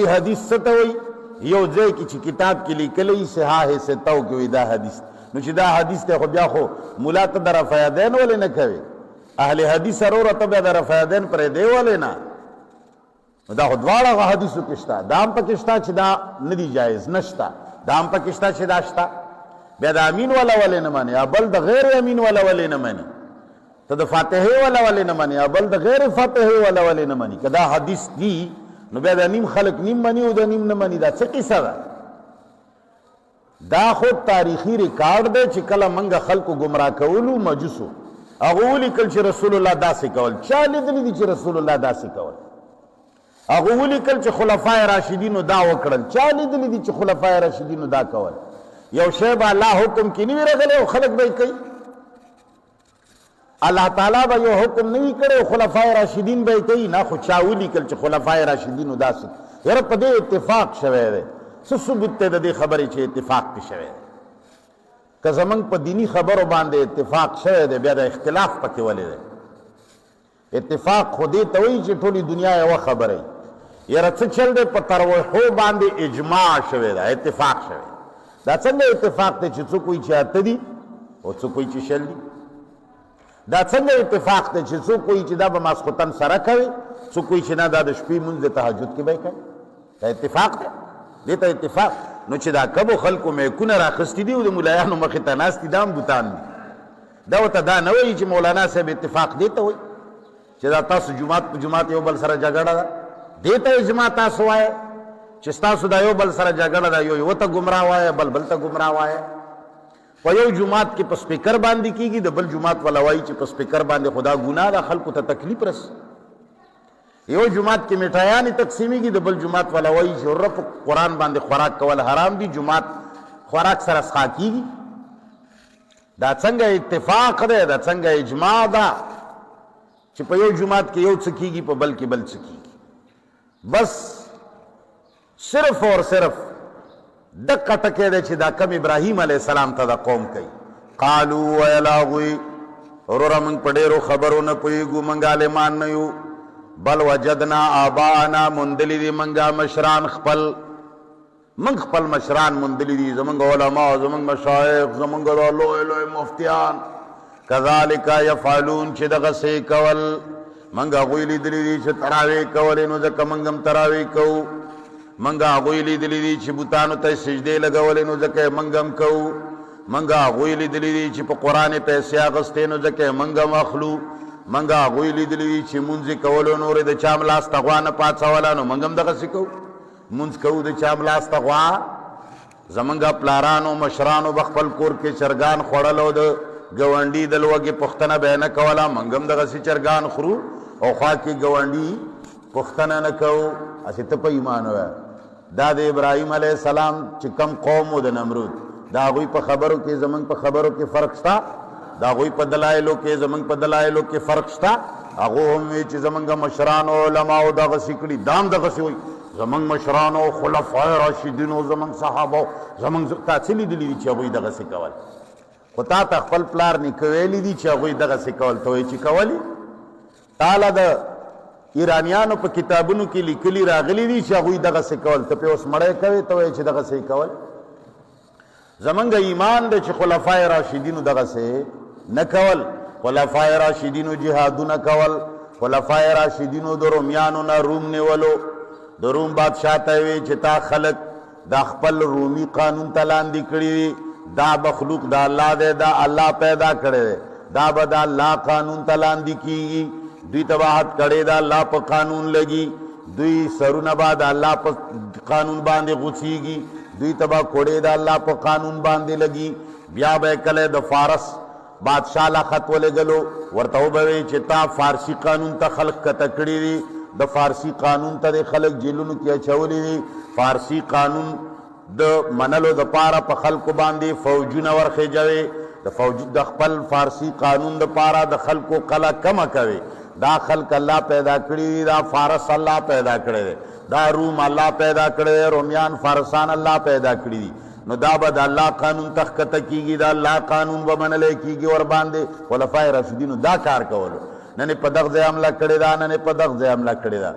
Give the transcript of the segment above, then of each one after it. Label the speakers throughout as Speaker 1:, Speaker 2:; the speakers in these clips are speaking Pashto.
Speaker 1: حدیث ستوي یو ځای کې چې کتاب کې لیکلی صحاح ستو کې دا حدیث نو چې دا حدیث ته خو بیا خو مولا ته د رفایدین ولې نه کوي اهل حدیث سره ته بیا د رفایدین پرې دی ولې نه دا خو دواړه حدیثو کې شته دا هم پکې شته چې دا نه دی جایز نشته دا هم پکې شته چې دا شته بیا د امین والا ولې نه مني بل د غیر امین والا ولې نه مني ته د فاتحه والا ولې نه مني بل د غیر فاتحه والا ولې نه مني کدا حدیث دی نو بیا د نیم خلق نیم منی او د نیم نه منی دا څه کیسه ده دا خود تاریخي ریکارډ دی چې کله منګه خلکو گمراه کولو مجوسو هغه ولیکل چې رسول الله داسې کول چا لیدلی دي چې رسول الله داسې کول هغه ولیکل چې خلفای راشدینو دا وکړل چا لیدلی دي چې خلفای راشدینو دا کول یو شی به الله حکم کې نه ورغلی او خلک به کوي الله تعالی به یو حکم نه کړي خلفای راشدین به کوي نه خو چا ولیکل چې خلفای راشدینو داسې یاره په دې اتفاق شوی دی څه ثبوت دی د دې خبرې چې اتفاق پې شوی دی که زمونږ په دینی خبرو باندې اتفاق شوی دی بیا د اختلاف پکې ولې دی اتفاق خو دې ته وایي چې ټولې دنیا یوه خبره یاره څه چل دی په تروحو باندې اجماع شوی دی اتفاق شوی دا څنګه اتفاق دی چې څوک وایي چې اته دي او څوک وایي چې شل دي دا څنګه اتفاق دی چې څوک وایي چې دا به ماسخوتن سره کوي څوک وایي چې نه دا د شپې مونځ د تهجد کې به یې کوي دا اتفاق دی دې ته اتفاق نو چې دا کبو خلکو میکونه راخیستي دي او د ملایانو مخې ته ناست دي دا هم بوتان دي دا ورته دا نه وایي چې مولانا صاحب اتفاق دې ته وایي چې دا تاسو جومات په جومات یو بل سره جګړه ده دې ته اجماع تاسو وایه چې ستاسو دا یو بل سره جګړه ده یو ته ګمراه وایه بل بل ته ګمراه وایه په یو جماعت کې په سپیکر باندې کېږي د بل جماعت والا وایي چې په سپیکر باندې خدا ګناه ده خلکو ته تکلیف رسي یو جماعت کې میټایانې تقسیمیږي د بل جماعت والا وایي چې ور په قرآن باندې خوراک کول حرام دي جماعت خوراک سره څښا کېږي دا څنګه اتفاق دی دا څنګه اجماع ده چې په یو جماعت کې یو څه کېږي په بل کې بل څه کېږي بس صرف اور صرف دقه ټکی دی چې دا کم ابراهیم علیه السلام ته دا قوم کوي قالو ویل هغوی وروره موږ په ډېرو خبرو نه پوهېږو موږ عالمان نه یو بل وجدنا آباءنا موندلي دي موږ مشران خپل موږ خپل مشران موندلي دي زموږ علما زموږ مشایخ زموږ دا لوی لوی مفتیان کذالک یفعلون چې دغسې کول موږ هغوی لیدلي دي چې تراویح کولې نو ځکه موږ هم تراویح کوو منګه هغوی لیدلی دي چې بوتانو ته سجدې لګولې نو ځکه موږ هم کوو منګه هغوی لیدلی دي چې په قرآن پیسې اخیستې نو ځکه موږ هم اخلو منګه هغوی لیدلی دي چې مونځ کولو نورې د چا ملاس ته غوا نه پاڅوله نو موږ هم دغسې کوو مونځ کوو د چا ملاس ته غوا زمونږ پلارانو مشرانو به خپل کور کې چرګان خوړل او د ګاونډي د لوږې پوښتنه به یې نه کوله موږ هم دغسې چرګان خورو او خوا کې ګاونډي پوښتنه نه کوو هسې ته په ایمان وایه دا د ابراهیم علیه السلام چې کم قوم و د نمرود دا هغوی په خبرو کې زمونږ په خبرو کې فرق شته دا هغوی په دلایلو کې زمونږ په دلایلو کې فرق شته هغو هم وی چې زمونږ مشرانو علماو دغسې کړي دا هم دغسې وایي زمونږ مشرانو خلفای راشدینو زمونږ صحابو زمونږ تا څه لیدلي دي چې هغوی دغسې کول خو تا ته خپل پلار نیکه ویلي دي چې هغوی دغسې کول ته وایي چې کولی تاله د ایرانیانو په کتابونو کې لیکلي راغلي دي چې هغوی دغسې کول ته پې اوس مړی کوې ته وایې چې دغسې کول زمونږ ایمان دی چې خلفای راشدینو دغسې نه کول خلفای راشدینو جهادونه کول خلفای راشدینو د رومیانو نه روم نیولو د روم بادشاه ته وی چې تا خلق دا خپل رومي قانون ته لاندې کړي دي دا مخلوق د الله دی دا الله پیدا کړی دی دا به د الله قانون ته لاندې کېږي دوی تباہت کړي دا الله په قانون لګي دوی سرونه به د الله په قانون باندې غوڅیږي دوی تبا کوړې دا الله په قانون باندې لګي بیا به کله د فارس بادشاہ لا خط ولګلو ورته وبوي چې تا فارسی قانون ته خلق کته کړی دي د فارسی قانون ته خلق جیلونو کې اچولي دي فارسی قانون د منلو د پاره په خلکو باندې فوجونه ورخېجوي د فوج د خپل فارسی قانون د پاره د خلکو قلا کم کوي دا خلق الله پیدا کړی دا فارس الله پیدا کړی دی دا روم الله پیدا کړی دی رومیان فارسان الله پیدا کړی دي نو دا به د الله قانون تخکته کېږي دا الله قانون به منلی کېږي ور باندې خلفای راشدینو دا کار کولو نن په دغه ځای حمله کړې ده نن په دغه ځای حمله کړې ده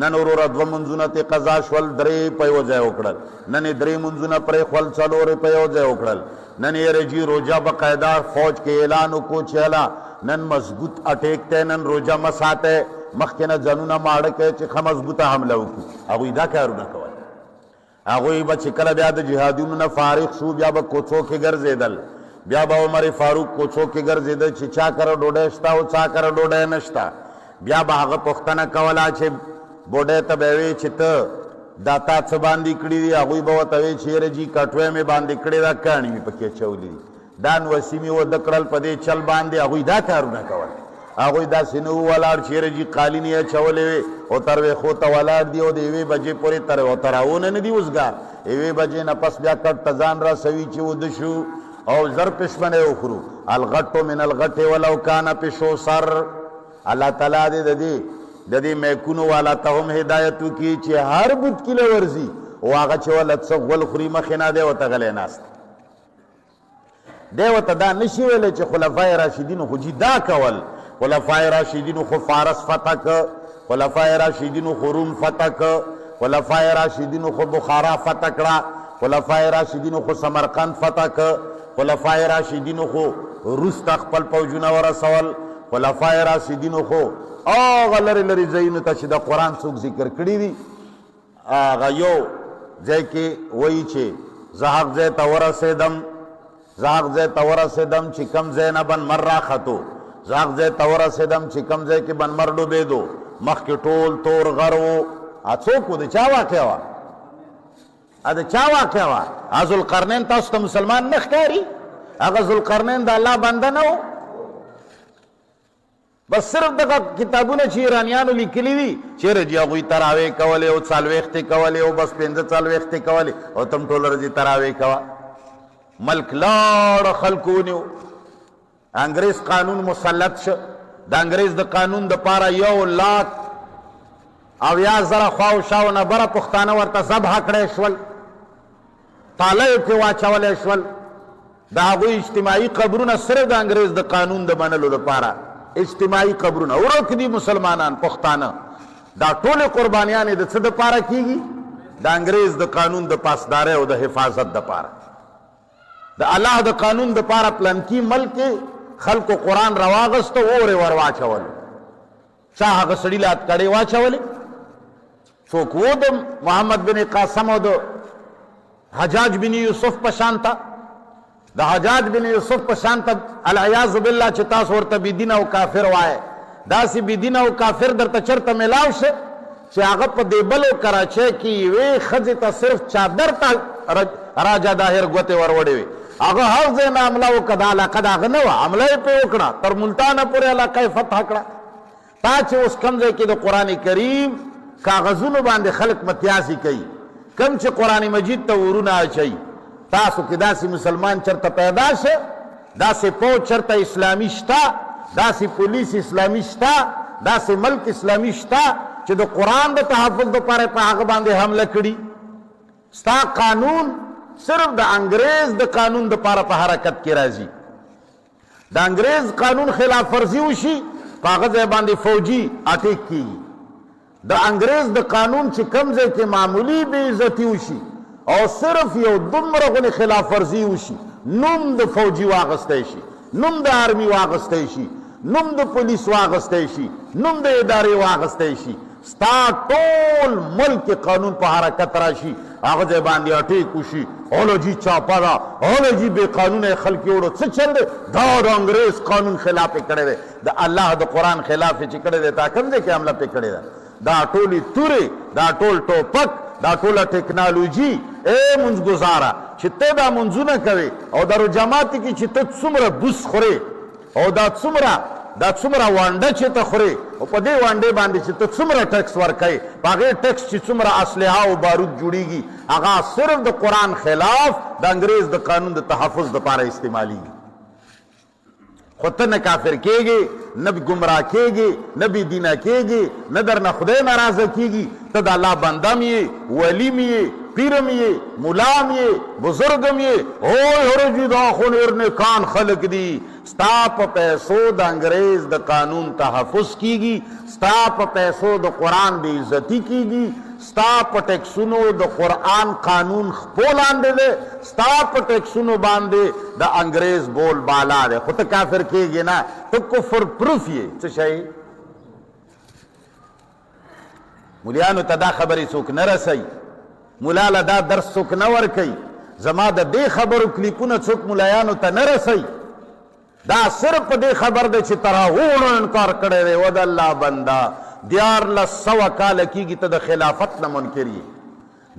Speaker 1: نن وروره 2 منځونه ته قضا شول 3 په یو ځای وکړل نن 3 منځونه پرې خپل 4 په یو ځای وکړل نن یې رجی روجا بقاعده فوج کې اعلان وکړو چې الا نن مضبوط اٹیک ته نن روجا مساته مخکنه ځانونه ماړه کې چې مضبوطه حمله وکړو هغوی دا کارونه کول هغوی به چې کله بیا د جهادونو نه فارغ شو بیا به کوڅو کې ګرځېدل بیا به عمر فاروق کوڅو کې ګرځېدل چې چا کره ډوډۍ شته او چا کره ډوډۍ نشته بیا به هغه پوښتنه کوله چې بوډۍ ته به وی چې ته دا تا څه باندې کړي دي هغوی به ورته وی چې یاره جي کټوۍ مې باندې کړې ده کاڼي مې پکې اچولي دي دا نوسي مې وده کړل په دې چل باندې هغوی دا کارونه کول هغوی داسې نه وو ولاړ چې یاره جي قالین یې اچولې وې او تر ویښو ته ولاړ دي او د 1 بجې پورې تر راونه نه دي اوسګار 1 بجې نه پس بیا کټ ته ځان راسوي چې وده شو او زر پشمنه وخورو الغټو من الغټې ولو کانه پشو سر الله تعالی دې د دې میکونو والا ته هم هدایت وکړي چې هر بت کې ورځي او هغه چې ولت څه غول خوري مخې نه دی ورته غلی ناست دی ورته دا نشي ویلی چې خلفای راشدینو خو دا کول خلفای راشدینو خو فارس فتح که خلفای راشدینو خو روم فتح که خلفای راشدینو خو بخارا فتح کړه خلفای راشدینو خو سمرقند فتح که خلفای راشدینو خو روس ته خپل پوځونه ورسول خلفای راشدینو خو هغه لرې لرې ځایونو ته چې د قرآن څوک ذکر کړي دي هغه یو ځای کې وایي چې زه هغ ځای ته ورسېدم چې کم ځای نه بنمر راختو زه هغ ځای ته ورسېدم چې کم ځای کې بنمر ډوبېدو مخکې ټول تور غر و څوک و د چا واقع وه د چا واقع وه ذوالقرنین تاسو ته مسلمان نه ښکاري هغه ذوالقرنین د الله بنده نه و بس صرف دغه کتابونه چې ایرانیانو لیکلي دي چېرې چې هغوی تراویح کولې او 40 کولې او بس 45 کولې او تم ټوله ورځې تراویح کوه ملک لاړه خلکو ونیو انګریز قانون مسلط شه د انګریز د قانون دپاره 1,00,000 خواو شاو نه بره پښتانه ورته ذبحه کړی شول تاله یې پرې واچولی شول د هغوی اجتماعي قبرونه صرف د انګریز د قانون د منلو لپاره اجتماعي قبرونه ورک دي مسلمانان پښتانه دا ټولې قربانیانې د څه دپاره کیږي د انګریز د قانون د پاسدارۍ او د حفاظت دپاره د الله د قانون دپاره پلانکي ملک خلکو قرآن راواغسته اور یې ور واچول چا هغه سړي له هتکړې واچولې څوک و د محمد بن قاسم او د حجاج بن یوسف په شانته د حجاج بن یوسف په شانته العیاذ بالله چې تاسو ورته بېدینه او کافر وایې داسې بېدینه او کافر درته چېرته میلاو شه چې هغه په دې بلو کراچۍ کې یوې ښځې ته صرف چادر ته راجا داهر ګوتې ور وړې وې هغه هر ځای نه حمله وکړه دا علاقه د هغه نه وه حمله یې پرې وکړه تر ملتانه پورې علاقه یې فتح کړه تا چې اوس کوم ځای کې د قرآن کریم کاغذونو باندې خلک متیازي کوي کوم چې قرآن مجید ته ورونه اچوي تاسو کې داسې مسلمان چرته پیدا شه داسې فوج چرته اسلامي شته داسې پولیس اسلامي شته داسې ملک اسلامي شته چې د قرآن د تحفظ دپاره په هغه باندې حمله کړي ستا قانون صرف د انګریز د قانون دپاره په حرکت کې راځي د انګریز قانون خلاف ورزي وشي په هغه ځای باندې فوجي اټیک کیږي د انګریز د قانون چې کوم ځای کې معمولي بې عزتي وشي او صرف یو دومره غونې خلاف ورزي وشي نوم د فوجي واغستی شي نوم د آرمي واغستی شي نوم د پولیس واغستی شي نوم د ادارې واغستی شي ستا ټول ملک قانون په حرکت راشي هغه ځای باندې اټیک وشي اوله جي چاپه ده اوله جي بې قانونه خلک یې وړو څه چل دی دا د انګریز قانون خلاف یې کړی دی د الله د قرآن خلاف یې چې کړی دی تا کوم ځای کې حمله پرې کړې ده دا ټولې تورې دا ټول ټوپک دا ټوله ټیکنالوژي ای منځګزاره چې ته دا منځونه کوې او دا جماعت کې چې ته څومره بوس خورې او دا څومره وانډه چې ته خورې او په دې وانډې باندې چې ته څومره ټیکس ورکوې په هغې ټیکس چې څومره اسلحه او بارود جوړېږي هغه صرف د قرآن خلاف د انګریز د قانون د تحفظ دپاره استعمالیږي خو ته نه کافر کېږي نه ګمراه کېږي نه بېدینه کېږي نه در نه خدای ناراضه کېږي ته د الله بندم یې ولیم یې پیرم یې ملام یې بزرګم یې اوی هرجی دا خو ډېر نیکان خلک دي ستا په پیسو د انګریز د قانون تحفظ کیږي، ستا په پیسو د قرآن بے عزتی کیږي، ستا په ټیکسونو د قرآن قانون خپو لاندې دی، ستا په ټیکسونو باندې د انګریز بول بالا دی، خو ته کافر کیږي نه، ته کفر پروف یې. څه شی؟ مولیانو ته دا خبرې څوک نه رسوي، مولا له دا درس څوک نه ورکوي، زما د دې خبرو کلیپونه څوک ملایانو ته نه رسوي. دا صرف په دې خبر دی چې تراغونو انکار کړی دی. و د الله بنده 1400 کاله کېږي ته د خلافت نه منکر یې،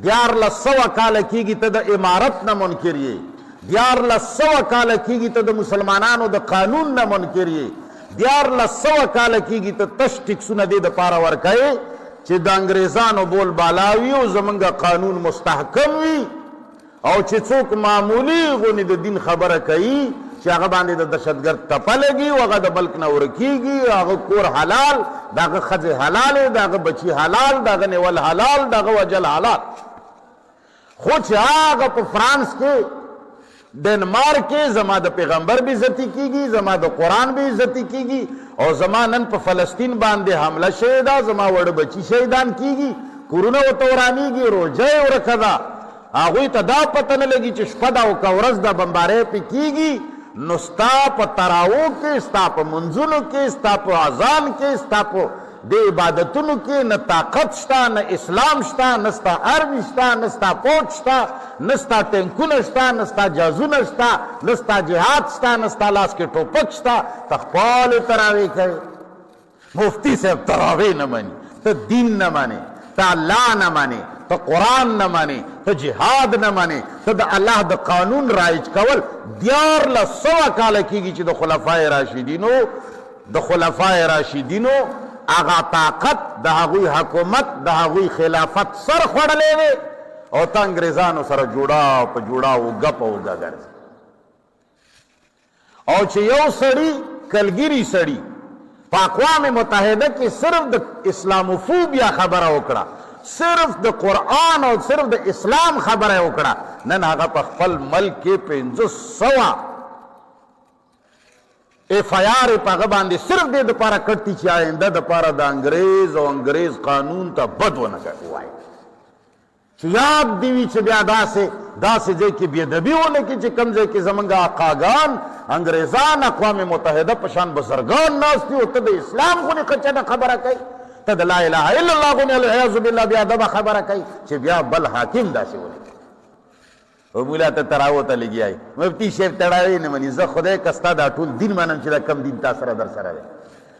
Speaker 1: 1400 کاله کېږي ته د امارت نه منکر یې، 1400 کاله کېږي ته د مسلمانانو د قانون نه منکر یې، 1400 کاله کېږي ته تش ټیکسونه دې دپاره ورکوې چې د انګریزانو بول بالا وي او زمونږ قانون مستحکم وي، او چې څوک معمولی غونې د دین خبره کوي چې هغه باندې د دهشتګرد ټپه لګي او هغه د بلک نه ورکېږي، هغه کور حلال، د هغه ښځې حلالې، د هغه بچي حلال، د هغه نیول حلال، د هغه وجل حلال. خو چې هغه په فرانس کې ډنمارک کې زما د پیغمبر بې عزتي کېږي، زما د قرآن بې عزتي کېږي، او زما نن په فلسطین باندې حمله شوې ده، زما وړه بچي شهیدان کېږي، کورونه ورته ورانېږي، روژه یې ورکه ده، هغوی ته دا پته نه لګي چې شپه ده او که ورځ ده بمبارۍ پې کېږي. نو ستا په تراو کې، ستا په منځونو کې، ستا په اذان کې، ستا په دې عبادتونو کې نه طاقت شته، نه اسلام شته، نه ستا ارمي شته، نه ستا پوځ شته، نه ستا ټینکونه شته، نه ستا جازونه شته، نه ستا جهاد شته، نه ستا لاس کې ټوپک شته، ته خپلې تراویح کوې. مفتی صاحب تراویح نه مني، ته دین نه منې، ته الله نه منې، ته قرآن نه منې، ته جهاد نه منې، ته د الله د قانون رایج کول. 1400 کاله کېږي چې د خلفای راشدینو هغه طاقت، د هغوی حکومت، د هغوی خلافت سر خوړلی دی، او ته انګریزانو سره جوړا په جوړا اوږه په اوږه ګرځي. او چې یو سړي کلګري سړي په اقوام متحده کې صرف د اسلاموفوبیا خبره وکړه، صرف د قرآن او صرف د اسلام خبره وکړه، نن هغه په خپل ملک کې 500 FIR په هغه باندې صرف دې دپاره کړتي چې آینده دپاره د انګریز او انګریز قانون ته بد ونه وایي، چې یاد دې وي چې بیا داسې ځای کې بېادبي ونه کړي چې کوم ځای کې زمونږ آقاګان انګریزان اقوام متحده په شان بزرګان ناست دي، او ته د اسلام غونې قچنه خبره کوي، ته د لا اله الا الله غونې العیاذ بالله بېادبه خبره کوي چې بیا بل حاکم داسې ونه کوي. او مولا ته تراو ته لګیایي، مفتی صاحب تړاوی نه مني. زه خدای که ستا دا ټول دین منم چې دا کم دین تا سره در سره دی،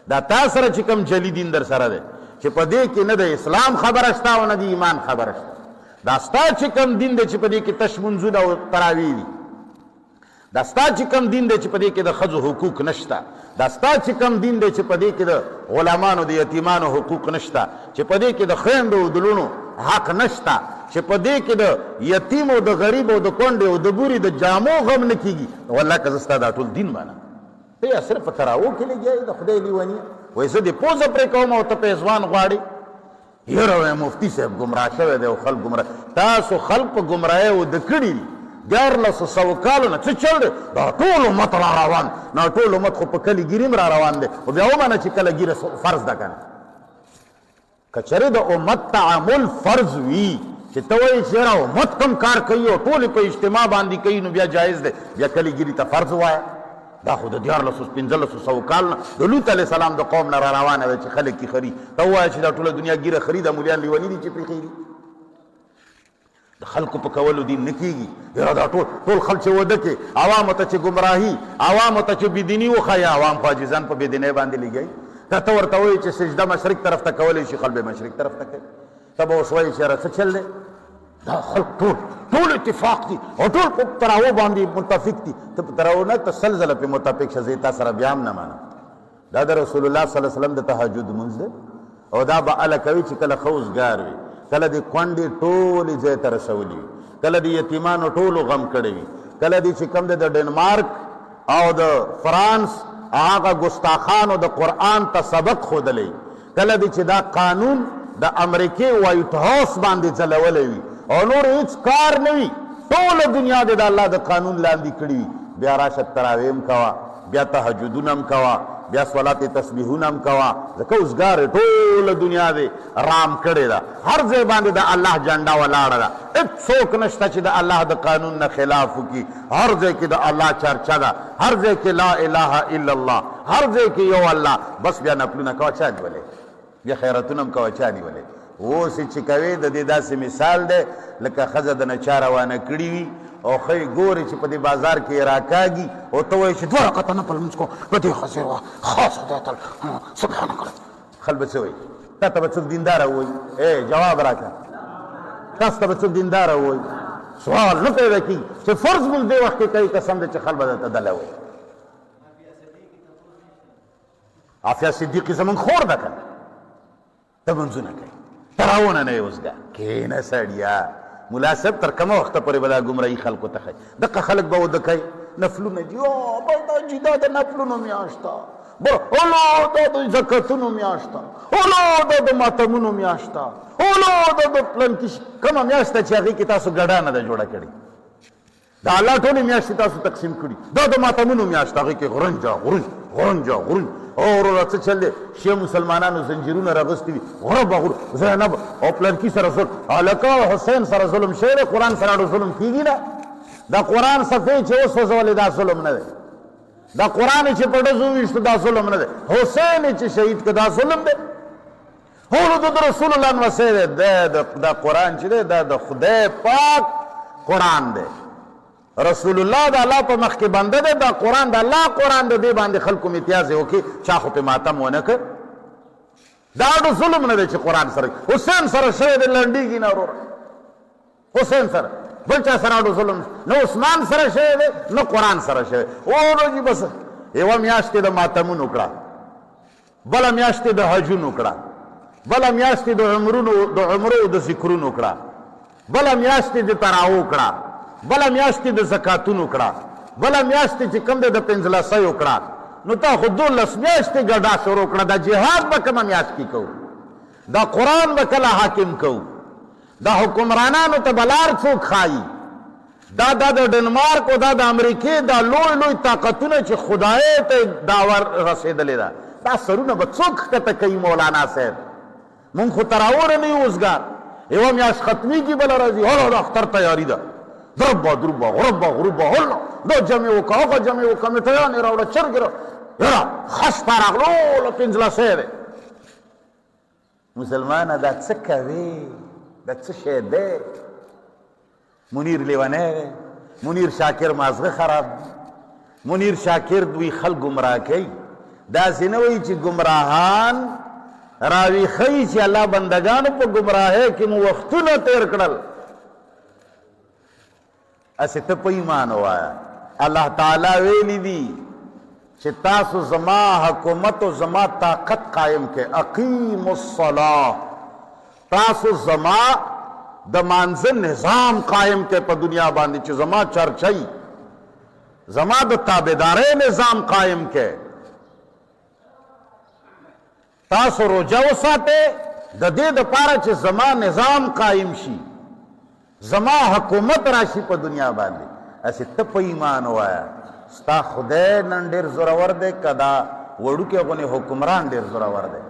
Speaker 1: دا تا سره چې کم جلی دین در سره دی چې په دې کې نه د اسلام خبره شته او نه د ایمان خبره شته، دا ستا چې کم دین دی چې په دې کې تش منځونه او تراویح دي، دا ستا چې کم دین دی چې په دې کې د ښځو حقوق نشته، دا ستا چې کم دین دی چې په دې کې د غلامانو د یتیمانو حقوق نشته، چې په دې کې د خویندو او د لونو حق نشته، چې په دې کې د یتیم او د غریب او د کونډې او د بوري د جامو غم نه کېږي. والله که زه ستا دا ټول دین منم، ته یا صرف په تراو کې لګیایي د خدای لیوني، وایي زه دې پوزه پرې کوم او ته پیزوان غواړې. یاره وایي مفتی صاحب ګمراه شوی دی او خلک ګمراه، تاسو خلک په ګمراهۍ وده کړي دي. 1400 کالو نه څه چل دی، دا ټول امت را روان، نه ټول امت خو په کلي ګیریم را روان دی، خو بیا ومنه چې کله ګیره فرض ده که نه. که چېرې د امت تعامل فرض وي چې ته وایې چې یاره امت کم کار کوي او ټولې په اجتماع باندې کوي نو بیا جایز دی، بیا کلي ګیري ته فرض وایه. دا خو د 1400-1500 کال نه د لوط علیه السلام د قوم نه را روانه ده چې خلک یې خري، ته ووایه چې دا ټوله دنیا ګیره خري، دا مولیان لیوني دي چې پرې خري. د خلکو په کولو دین نه کېږي. یاره دا ټول خلک چې وده کې عوامو ته چې ګمراهي، عوامو ته چې بېدیني وښایي، عوام خو عاجزان په بېدینۍ باندې لګیایي. که ته ورته وایې چې سجده مشرق طرف ته کولی شي، خلک به مشرق طرف ته کوي. ته به اوس وایې چې یاره څه چل دی، دا خلک ټول اتفاق دي او ټول په تراو باندې متفق دي. ته په تراو نه ته سل ځله پې متفق شه، زه تا سره بیا هم نه منم. دا د رسول الله صلی الله علیه وسلم د تهجد لمونځ دی، او دا به هله کوي چې کله ښه اوزګار وي، کله د کونډې ټولې ځای ته رسولي وي، کله د یتیمانو ټولو غم کړی وي، کله دې چې کوم دی د ډنمارک او د فرانس هغه ګستاخانو د قرآن ته سبق ښودلی، کله دې چې دا قانون د امریکې وایټ هاوس باندې ځلولی وي او نور هیڅ کار نه وي، ټوله دنیا دې د الله د قانون لاندې کړي وي، بیا راشه تراویح هم کوه، بیا تهجدونه هم کوه، بیا صلات تسبیحونه هم کوه، ځکه اوسګار ټوله دنیا دی رام کړې ده، هر ځای باندې د الله جنډه ولاړه ده، هېڅوک نشته چې د الله د قانون نه خلاف وکړي، هر ځای کې د الله چرچه ده، هر ځای کې لا اله الا الله، هر ځای کې یو الله. بس بیا نفلونه کوه، چا نیولې؟ بیا خیراتونه هم کوه، چا نیولې؟ اوس چې کوې د دې داسې مثال دی لکه ښځه د نه چا روانه کړي وي او ښی ګورې چې په دې بازار کې یې راکاږي او ته وایې چې 2 رکعته نفل لمونځ کوم په دې ښځې وه خاص خدای تعالی سبحانک الله. خلک به څه وایي؟ تا ته به څوک دینداره ووایي؟ جواب راکړه، تاسو ته به څوک دینداره ووایي؟ سوال نه پیدا کېږي چې فرض مونځ دې وخت کې کوي، قسم دی چې خلک به درته دله وایي. عافیه صدیقي زمونږ خور ده که نه؟ ته منځونه کوي، تراونه نه یې اوسګه کښېنه سړیه. ملا صاحب تر کومه وخته پورې به دا ګمراهي خلکو ته ښایي؟ دغه خلک به وده کوي نفلونه دي، دا چې دا د نفلونو میاشت ده، هلو دا د زکاتونو میاشت ده، هلو دا د ماتمونو میاشت ده، هلو دا د پلنکي کومه میاشت ده چې هغې کې تاسو ګډا نه ده جوړه کړې، د الله ټولې میاشتې تاسو تقسیم کړي، دا د ماتمونو میاشت ده، هغې کې غرنجه غرنج غرنجه غرنج. او وروره څه چل دی؟ شیعه مسلمانانو زنجیرونه راغوستي وي، غرب غرب زینب او پلنکي سره ظلم، هلکه حسین سره ظلم شوی دی، قرآن سره ظلم کېږي نه؟ دا قرآن صفحې چې وسوځولې دا ظلم نه دی، دا قرآن چې په ډزو ویشتو دا ظلم نه دی، حسین چې شهید که دا ظلم دی؟ هولو د رسول الله نمسی دی، دا قرآن چې دی دا د خدای پاک قرآن دی، رسول الله د الله په مخ کې بنده دی، دا قرآن د الله قرآن دی، دې باندې خلکو امتیاز وکړي، چا خو پې ماتم ونه کړ. دا اډو ظلم نه دی چې قرآن سره حسین سره شوی دی، لنډېږي نه وروره، حسین سره بل چا سره اډو ظلم نه عثمان سره شوی دی نه قرآن سره شوی. ورو جي بس یوه میاشت یې د ماتمونو کړه، بله میاشت یې د حجونو کړه، بله میاشت یې د عمرو د ذکرونو کړه، بله میاشت یې د تراوو کړه، بله میاشت یې د زکاتونو کړه، بله میاشت یې چې کوم دی د پنځلسیو کړه. نو تا خو 12 میاشتې ګډا شروع کړه، دا جهاد به کومه میاشت کې کوو؟ دا قرآن به کله حاکم کوو؟ دا حکمرانانو ته به لار څوک ښایي؟ دا د ډنمارک او دا د امریکې دا لوی لوی طاقتونه چې خدای ته داور رسېدلې ده، دا سرونه به څوک ښکته کوي؟ مولانا صاحب مونږ خو تراوره نه یو اوسګار، یوه میاشت ختمېږي بله راځي هلو د اختر تیاري ده، دربه دربه غربه غروبه هلو دا جمع وکړه هغه جمع وکړه میټیانې راوړه چرګې راوړه، یاره ښه شپه راغلو له 15 دی. مسلمانه دا څه کوې؟ دا څه شی دی؟ منیر لیونی دی، منیر شاکر مازغه خراب دی، منیر شاکر دوی خلک ګمراه کوي. داسې نه وایي چې ګمراهان راویښوي چې الله بندګانو په ګمراهۍ کې مو وختونه تیر کړل. اسې ته په ایمان ووایه، الله تعالی ویلی دي چې تاسو زما حکومت او زما طاقت قائم کې، اقیم الصلاة، تاسو زما د مانځه نظام قائم کې په دنیا باندې، چې زما چرچی زما د تابعدارۍ نظام قائم کې، تاسو روجه وساتئ د دې دپاره چې زما نظام قائم شي، زما حکومت راشي په دنیا باندې. اسې ته په ایمان ووایه ستا خدای نن ډېر زورور دی که دا وړوکی غونې حکمران ډېر زورور دی؟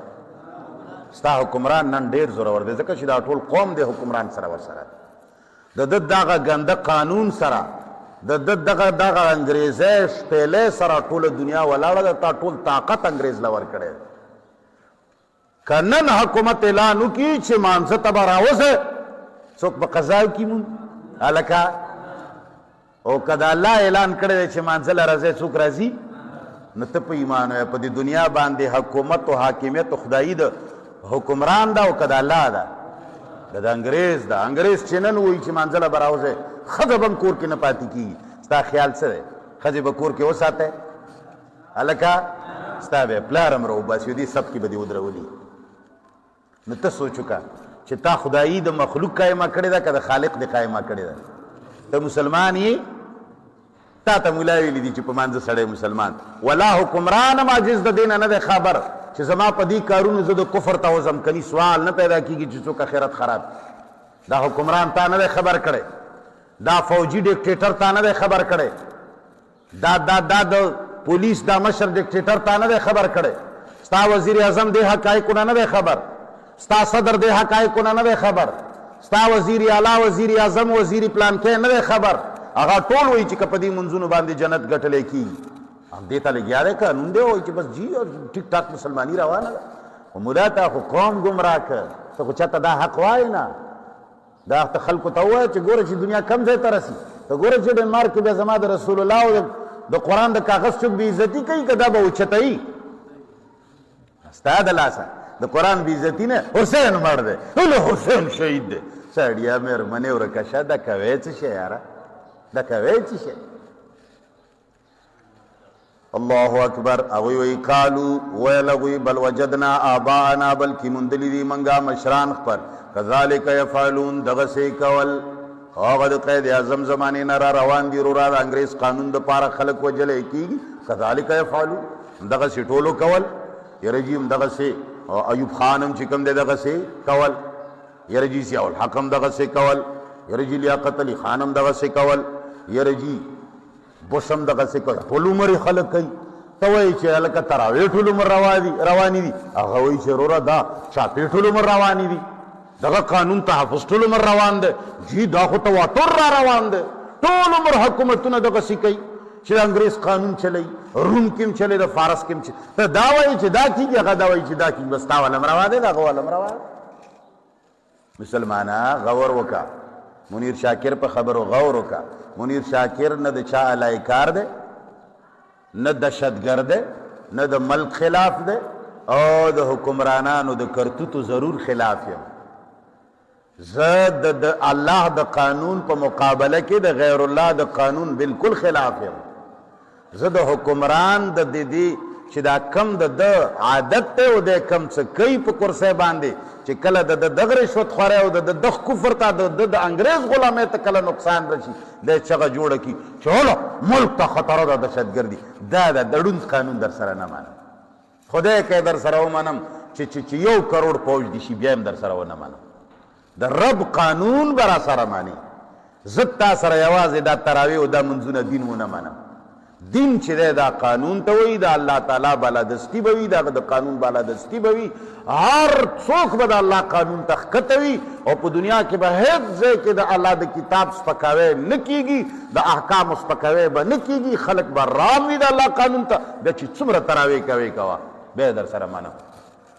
Speaker 1: ستا حکمران نن ډېر زورور دی، ځکه چې دا ټول قوم دی حکمران سره ورسره د ده دغه ګنده قانون سره، د ده دغه انګریزۍ شپېلۍ سره ټوله دنیا ولاړه ده، تا ټول طاقت انګریز له ورکړی دی. که نن حکومت اعلان وکړي چې مانځه ته به راوځئ، څوک په قضا وکړي مونږ هلکه، او که د الله اعلان کړی دی چې مانځه له راځئ څوک راځي؟ نو ته په ایمان وایه په دې دنیا باندې حکومت او حاکمیت خدایي د حکمران ده او که د الله ده؟ د انګریز ده. انګریز چې نن وایي چې مانځه له به راوځئ، ښځه به هم کور کې نه پاتې کېږي. ستا خیال څه دی؟ ښځې به کور کې وساتئ هلکه، ستا به یې پلار هم راوباسي، دې سب کې به دې ودرولي. نو ته سوچ وکړه چې تا خدایي د مخلوق قایمه کړې ده که د خالق دې قایمه کړې ده؟ ته مسلمان یې؟ تا ته ملا ویلي دي چې په مانځه سړی مسلمان، ولا حکمران هم عاجز د دې نه نه دی خبر چې زما په دې کارونو زه د کفر ته وځم، کني سوال نه پیدا کېږي چې څوک آخرت خراب. دا حکمران تا نه دی خبر کړی، دا فوجي ډیکټیټر تا نه دی خبر کړی، دا د پولیس دا مشر ډیکټیټر تا نه دی خبر کړی ستا وزیر اعظم دې حقایقو نه دی خبر ستا صدر دې حقایقو نه دی خبر ستا وزیر اعلی وزیر اعظم وزیر پلان کې نه دی خبر هغه ټول وایي چې که په دې منځونو باندې جنت ګټلی کېږي هم دې ته لګیا دی قانون دی وایي چې بس جی ټیک ټاک مسلماني روانه ده خو مولا تا خو قوم ګمراه کړ ته خو چاته دا حق وایې نه دا ته خلکو ته ووایه چې ګوره چې دنیا کم ځای ته رسي ته ګوره چې ډنمارک کې بیا زما د رسول الله او د قرآن د کاغذ څوک بې عزتي کوي که دا به اوچتوي ستا د لاسه د قرآن بې عزتي نه حسین مړ دی حسین شهید دی سړیه مېرمنې ورکه شه دا کوې څه شی یاره دا کوې څه شی الله اکبر هغوی وایي قالو ویل هغوی بل وجدنا آباءنا بلکې موندلي دي منګه مشران خپل کذالک یفعلون دغسې کول هغه د قید اعظم زمانې نه را روان دي رورا د انګریز قانون دپاره خلک وجلی کېږي کذالک یفعلون دغسې ټولو کول یره جي دغسې ایوب خان هم چې کوم دی دغسې کول یره جي ضیاء الحق هم دغسې کول یره جي لیاقت علي خان هم دغسې کول یره جي بش هم دغسې کول ټول عمر یې خلک کوي ته وایي چې هلکه تراویح ټول عمر روانې دي هغه وایي چې وروره دا چاپې ټول عمر روانې دي دغه قانون تحفظ ټول عمر روان دی جی دا خو تواتر را روان دی ټول عمر حکومتونه دغسې کوي چې د انګریز قانون چلی روم کې هم چلی د فارس کې هم چلی ته دا وایي چې دا کېږي هغه دا وایي چې دا کېږي بس تا والا هم روا دی د هغه والا هم روا دی مسلمانه غور وکړه منیر شاکر په خبرو غور وکړه منیر شاکر نه د چا علای کار دی نه دهشتګرد دی نه د ملک خلاف دی او د حکمرانانو د کرتوتو ضرور خلاف یم زه د الله د قانون په مقابله کې د غیر الله د قانون بالکل خلاف یم زه د حکمران د دې چې دا کم د عادت دی او د کم څه کوي په کرسۍ باندې چې کله د دغه رشوت خورۍ او د دغه کفر ته د انګریز غلامۍ ته کله نقصان رسي دی چغه جوړه کړي چې هلو ملک ته خطره ده دهشتګردي دا د ړوند قانون در سره نه منم خدای که در سره ومنم چې 1 کروڑ پوج دي شي بیا هم در سره ونه منم د رب قانون به را سره ماني زه تا سره یوازې دا تراویح او دا منځونه دین ونه منم دین چې دی دا قانون ته وایي د الله تعالی بالادستي به وي د هغه د قانون بالادستي به وي هر څوک به د الله قانون ته ښکته وي او په دنیا کې به هیڅ ځای کې د الله د کتاب سپکاوی نه کېږي د احکامو سپکاوی به نه کېږي خلک به رام وي د الله قانون ته بیا چې څومره تراویح کوې کوه بیا در سره منم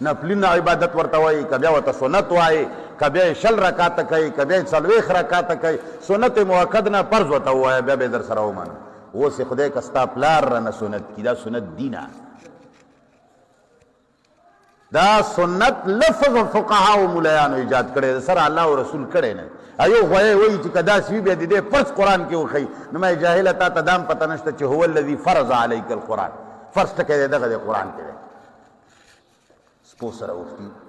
Speaker 1: نفلین عبادت ورته وایي که بیا ورته سنت وایي که بیا یې 40 رکاته کوي که بیا یې 40 رکاته کوي سنت موکد نه فرض ورته ووایه بیا به در سره ومنم اوس خدای که ستا پلار رانه سنت کی دا سنت دینه دا سنت لفظ فقها او ملایانو ایجاد کړی سره الله او رسول کړی نه ایو غوی وایي چې که داسې وي بیا د دې فرض قرآن کې وښیي نو ما جاهله تا ته دام پته نشته چې هو الذي فرض علیک القرآن فرض ټکی دی دغه د قرآن کې دی سپو سره وختي